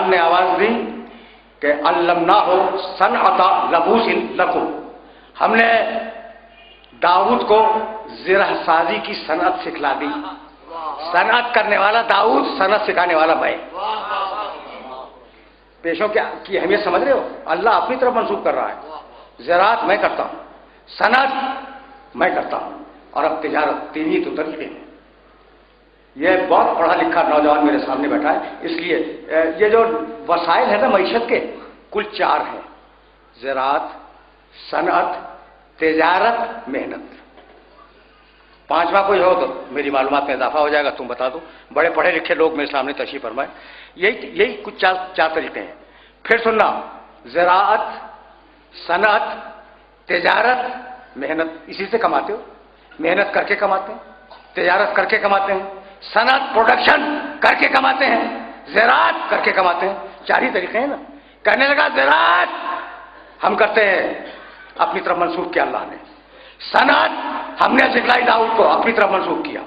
نے آواز دی کہ علمناہ صنعۃ لبوس لکم، ہم نے داؤد کو زرہ سازی کی صنعت سکھلا دی. صنعت کرنے والا داؤد، صنعت سکھانے والا میں. پیشوں کی اہمیت سمجھ رہے ہو؟ اللہ اپنی طرف منسوخ کر رہا ہے. زراعت میں کرتا ہوں، صنعت میں کرتا ہوں، اور اب تجارت. تین ہی تو طریقے ہیں. یہ بہت پڑھا لکھا نوجوان میرے سامنے بیٹھا ہے، اس لیے یہ جو وسائل ہیں نا معیشت کے، کل 4 ہیں: زراعت، صنعت، تجارت، محنت. 5واں کوئی ہو تو میری معلومات میں اضافہ ہو جائے گا، تم بتا دو. بڑے پڑھے لکھے لوگ میرے سامنے تشریف فرمائیں. یہی کچھ 4 طریقے ہیں. پھر سننا: زراعت، صنعت، تجارت، محنت. اسی سے کماتے ہو. محنت کر کے کماتے ہیں، تجارت کر کے کماتے ہیں، صنعت پروڈکشن کر کے کماتے ہیں، زراعت کر کے کماتے ہیں. 4 ہی طریقے ہیں نا. کہنے لگا زراعت ہم کرتے ہیں، اپنی طرف منسوخ کیا اللہ نے. صنعت ہم نے سکھلائی داؤد کو، اپنی طرف منسوخ کیا.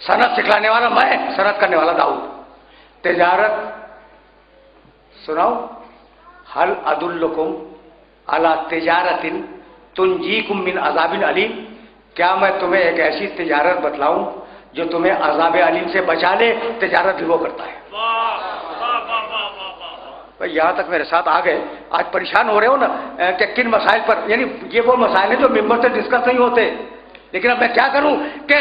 صنعت سکھلانے والا میں، صنعت کرنے والا داؤد. تجارت سناؤ: هل ادلکم علی تجارت تنجیکم من عذاب علیم. کیا میں تمہیں ایک ایسی تجارت بتلاؤں جو تمہیں عذاب علیم سے بچا لے؟ تجارت بھی وہ کرتا ہے. بھائی یہاں تک میرے ساتھ آ گئے. آج پریشان ہو رہے ہو نا کہ کن مسائل پر، یعنی یہ وہ مسائل ہیں جو ممبر سے ڈسکس نہیں ہوتے. لیکن اب میں کیا کروں کہ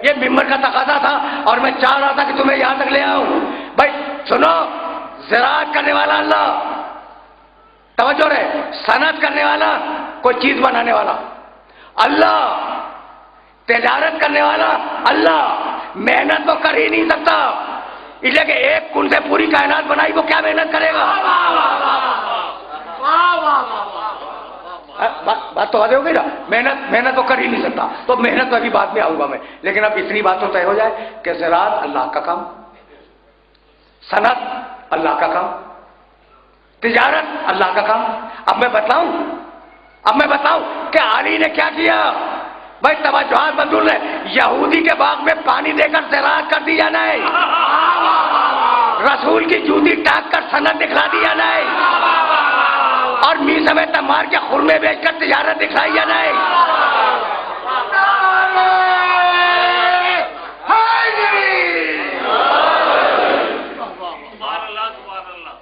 یہ ممبر کا تقاضا تھا اور میں چاہ رہا تھا کہ تمہیں یہاں تک لے آؤں. بھائی سنو: زراعت کرنے والا اللہ، توجہ رہے. صنعت کرنے والا، کوئی چیز بنانے والا اللہ. تجارت کرنے والا اللہ. محنت تو کر ہی نہیں سکتا، اس لیے کہ ایک کن سے پوری کائنات بنائی، وہ کیا محنت کرے گا؟ بات تو واضح ہو گئی نا. محنت تو کر ہی نہیں سکتا، تو محنت تو ابھی بعد میں آؤں گا میں. لیکن اب اتنی بات تو طے ہو جائے کہ زراعت اللہ کا کام، صنعت اللہ کا کام، تجارت اللہ کا کام. اب میں بتاؤں کہ علی نے کیا کیا. بھائی توجہات منظور ہے. یہودی کے باغ میں پانی دے کر زراعت کر دی جانا ہے، رسول کی جوتی ٹانک کر صنعت دکھلا دی جانا ہے، اور میز میں تمار کے خرمے بیچ کر تجارت دکھلائی جانا ہے.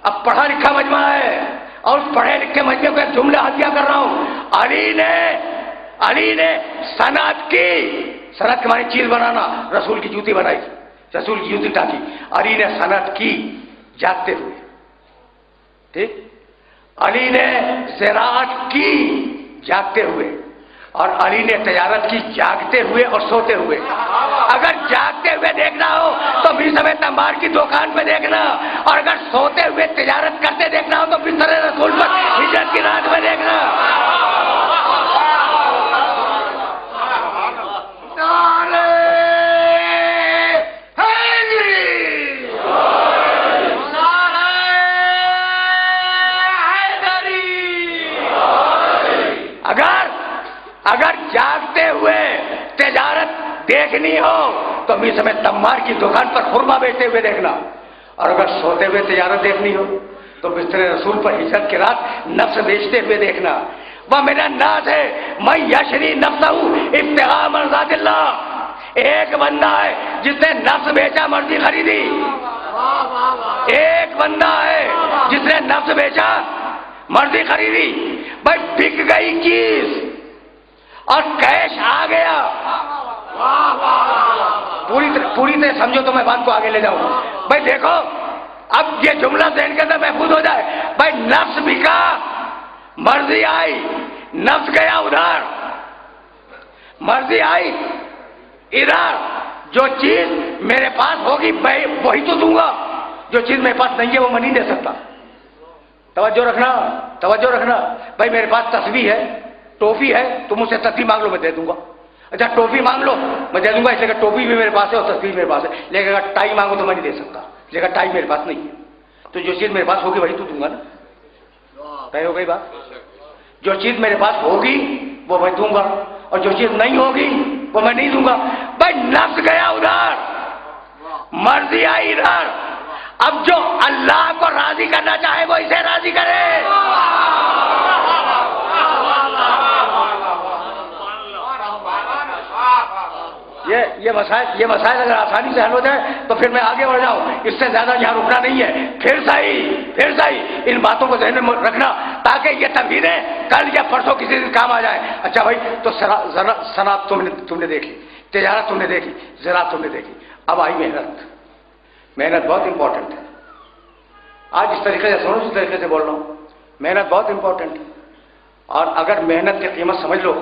اب پڑھا لکھا مجمع ہے، اور پڑھے لکھے مجمع کو ایک جملہ ہدیہ کر رہا ہوں. علی نے صنعت کی. صنعت کے معنی چیز بنانا. رسول کی جوتی بنائی، رسول کی جوتی ٹانکی. علی نے صنعت کی جاگتے ہوئے. ٹھیک. علی نے زراعت کی جاگتے ہوئے، اور علی نے تجارت کی جاگتے ہوئے اور سوتے ہوئے. اگر جاگتے ہوئے دیکھنا ہو تو بھی سمے تمبار کی دکان پہ دیکھنا، اور اگر سوتے ہوئے تجارت کرتے دیکھنا ہو تو بستر رسول پر ہجرت کی رات میں دیکھنا. اگر جاگتے ہوئے تجارت دیکھنی ہو تو بھی سمے تمار کی دکان پر خرما بیچتے ہوئے دیکھنا، اور اگر سوتے ہوئے تجارت دیکھنی ہو تو بستر رسول پر ہجرت کی رات نفس بیچتے ہوئے دیکھنا. وہ میرا ناز ہے میں یشری نفسہ ابتغاء مرضات اللہ. ایک بندہ ہے جس نے نفس بیچا، مرضی خریدی. ایک بندہ ہے جس نے نفس بیچا، مرضی خریدی. بھائی بک گئی چیز اور کیش آ گیا. پوری طرح سمجھو تو میں بات کو آگے لے جاؤں. بھائی دیکھو، اب یہ جملہ ذہن کے اندر محفوظ ہو جائے. بھائی نفس بکا، مرضی آئی، نفس گیا ادھر، مرضی آئی ادھر. جو چیز میرے پاس ہوگی میں وہی تو دوں گا، جو چیز میرے پاس نہیں ہے وہ میں نہیں دے سکتا. توجہ رکھنا. بھائی میرے پاس تسبیح ہے، ٹوفی ہے، تم مجھ سے تسبیح مانگ لو میں دے دوں گا. اچھا ٹوفی مانگ لو میں دے دوں گا، اس لیے کہ ٹوفی بھی میرے پاس ہے اور تسبیح میرے پاس ہے. لیکن اگر ٹائی مانگو تو میں نہیں دے سکتا، لیکن ٹائی میرے پاس نہیں ہے. تو جو چیز میرے پاس ہوگی وہی تو دوں گا نا. طے ہو گئی بات. جو چیز میرے پاس ہوگی وہ میں دوں گا، اور جو چیز نہیں ہوگی وہ میں نہیں دوں گا. بھائی نفس گیا ادھر، مرضی آئی ادھر. اب جو اللہ کو راضی کرنا چاہے وہ اسے راضی کرے. یہ مسائل اگر آسانی سے حل ہو جائے تو پھر میں آگے بڑھ جاؤں. اس سے زیادہ یہاں رکنا نہیں ہے. پھر صحیح ان باتوں کو ذہن میں رکھنا تاکہ یہ تمہیدیں کل یا پرسوں کسی دن کام آ جائے. اچھا بھائی، تو صنعت تم نے دیکھی، تجارت تم نے دیکھی، زراعت تم نے دیکھی. اب آئی محنت بہت امپورٹنٹ ہے. آج اس طریقے سے سنو، جس طریقے سے بول رہا ہوں، محنت بہت امپورٹنٹ ہے. اور اگر محنت کی قیمت سمجھ لو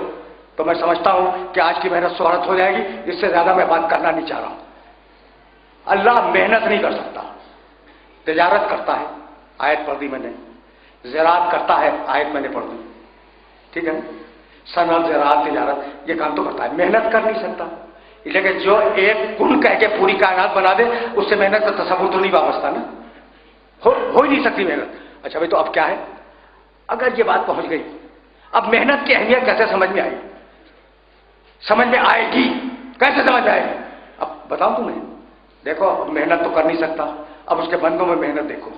تو میں سمجھتا ہوں کہ آج کی محنت شہرت ہو جائے گی. اس سے زیادہ میں بات کرنا نہیں چاہ رہا ہوں. اللہ محنت نہیں کر سکتا. تجارت کرتا ہے، آیت پڑھ دی میں نے. زراعت کرتا ہے، آیت میں نے پڑھ دی. ٹھیک ہے نا؟ صنعت، زراعت، تجارت، یہ کام تو کرتا ہے. محنت کر نہیں سکتا. لیکن جو ایک کن کہہ کے پوری کائنات بنا دے، اس سے محنت کا تصور تو نہیں وابستہ نا. ہو ہی نہیں سکتی محنت. اچھا بھائی، تو اب کیا ہے؟ اگر یہ بات پہنچ گئی، اب محنت کی اہمیت کیسے سمجھ میں آئی؟ سمجھ میں آئے گی کیسے سمجھ میں آئے گی؟ اب بتاؤں تمہیں. دیکھو، محنت تو کر نہیں سکتا، اب اس کے بندوں میں محنت دیکھو.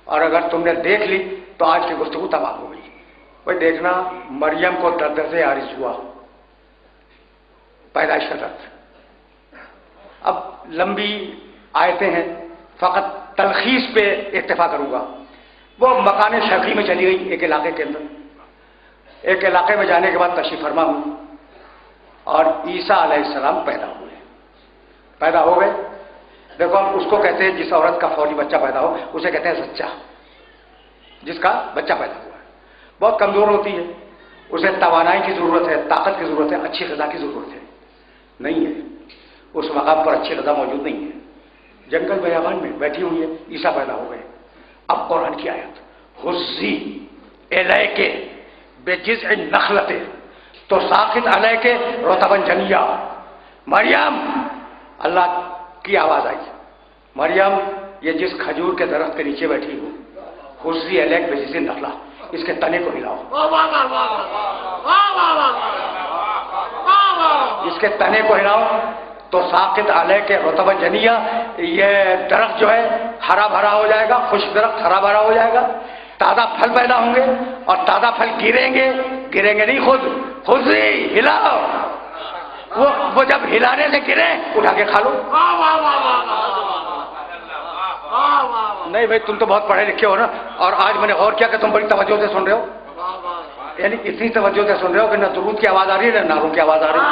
اور اگر تم نے دیکھ لی تو آج کی گفتگو تباہ ہو گئی. بھائی دیکھنا، مریم کو درد عارض ہوا، پیدائش کا درد. اب لمبی آیتیں ہیں، فقط تلخیص پہ اکتفا کروں گا. وہ مکان شرقی میں چلی گئی، ایک علاقے کے اندر. ایک علاقے میں جانے کے بعد تشریف فرما ہوئی اور عیسیٰ علیہ السلام پیدا ہو گئے. دیکھو، ہم اس کو کہتے ہیں جس عورت کا فوری بچہ پیدا ہو اسے کہتے ہیں زچہ. جس کا بچہ پیدا ہوا ہے بہت کمزور ہوتی ہے، اسے توانائی کی ضرورت ہے، طاقت کی ضرورت ہے، اچھی غذا کی ضرورت ہے. نہیں ہے، اس مقام پر اچھی غذا موجود نہیں ہے. جنگل بیابان میں بیٹھی ہوئی ہے. عیسیٰ پیدا ہو گئے. اب قرآن کی آیت، حزی الیک بجذع النخلۃ تساقط علیک رطبا جنیا. مریم، اللہ کی آواز آئی، مریم یہ جس کھجور کے درخت کے نیچے بیٹھی ہو، حزی الیک بجذع النخلہ، اس کے تنے کو ہلاؤ. اس کے تنے کو ہلاؤ تو ساقط علیک رطبا جنیا، یہ درخت جو ہے ہرا بھرا ہو جائے گا. خشک درخت ہرا بھرا ہو جائے گا. تازہ پھل پیدا ہوں گے اور تازہ پھل گریں گے نہیں، خود ہی ہلاؤ. وہ جب ہلانے سے گرے اٹھا کے کھا لو. نہیں بھائی، تم تو بہت پڑھے لکھے ہو نا. اور آج میں نے غور کیا کہ تم بڑی توجہ سے سن رہے ہو. یعنی اتنی توجہ سے سن رہے ہو کہ نہ درود کی آواز آ رہی ہے نہ نعروں کی آواز آ رہی ہے.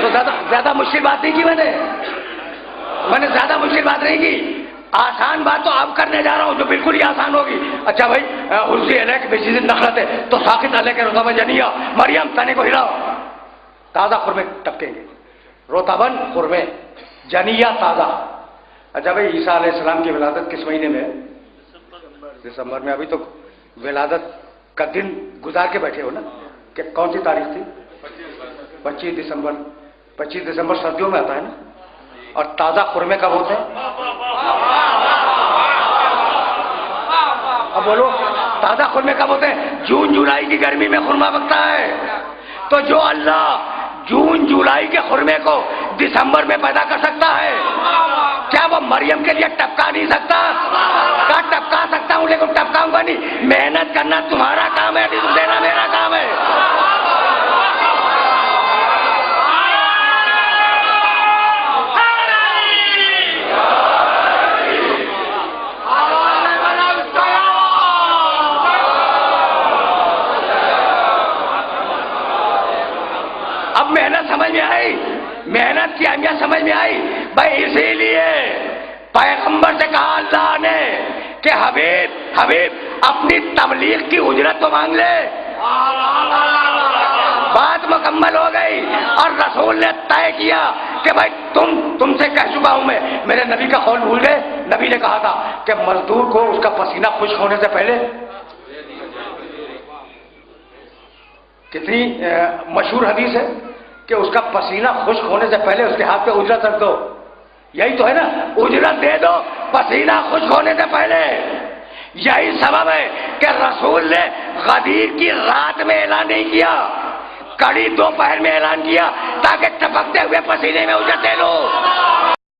تو زیادہ مشکل بات نہیں کی میں نے زیادہ مشکل بات نہیں کی. آسان بات تو اب کرنے جا رہا ہوں جو بالکل ہی آسان ہوگی. اچھا بھائی، حزی الیک بجذع النخلۃ تساقط علیک رطبا جنیا. مریم تنے کو ہلاؤ، تازہ خرمے ٹپکیں گے. رطباً خرمے، جنیا تازہ. اچھا بھائی، عیسیٰ علیہ السلام کی ولادت کس مہینے میں ہے؟ دسمبر میں. ابھی تو ولادت کا دن گزار کے بیٹھے ہو نا کہ کون سی تاریخ تھی؟ 25 دسمبر. 25 دسمبر سردیوں میں آتا ہے نا. اور تازہ خرمے کب ہوتے ہیں؟ اب بولو، تازہ خرمے کب ہوتے ہیں؟ جون جولائی کی گرمی میں خرما پکتا ہے. تو جو اللہ جون جولائی کے خرمے کو دسمبر میں پیدا کر سکتا ہے، کیا وہ مریم کے لیے ٹپکا نہیں سکتا؟ کیا ٹپکا سکتا ہوں لیکن ٹپکاؤں گا نہیں. محنت کرنا تمہارا کام ہے، رزق دینا میرا کام ہے. اب محنت سمجھ میں آئی، محنت کی اہمیت سمجھ میں آئی. بھائی اسی لیے پیغمبر سے کہا اللہ نے کہ حبیب اپنی تبلیغ کی اجرت تو مانگ لے. بات مکمل ہو گئی اور رسول نے طے کیا کہ بھائی تم سے کہہ چکا ہوں میں. میرے نبی کا قول بھول گئے؟ نبی نے کہا تھا کہ مزدور کو اس کا پسینہ خشک ہونے سے پہلے، کتنی مشہور حدیث ہے کہ اس کا پسینہ خشک ہونے سے پہلے اس کے ہاتھ پہ اجرت رکھ دو. یہی تو ہے نا، اجرت دے دو پسینہ خشک ہونے سے پہلے. یہی سبب ہے کہ رسول نے غدیر کی رات میں اعلان نہیں کیا، کڑی دوپہر میں اعلان کیا تاکہ ٹپکتے ہوئے پسینے میں اجڑتے لو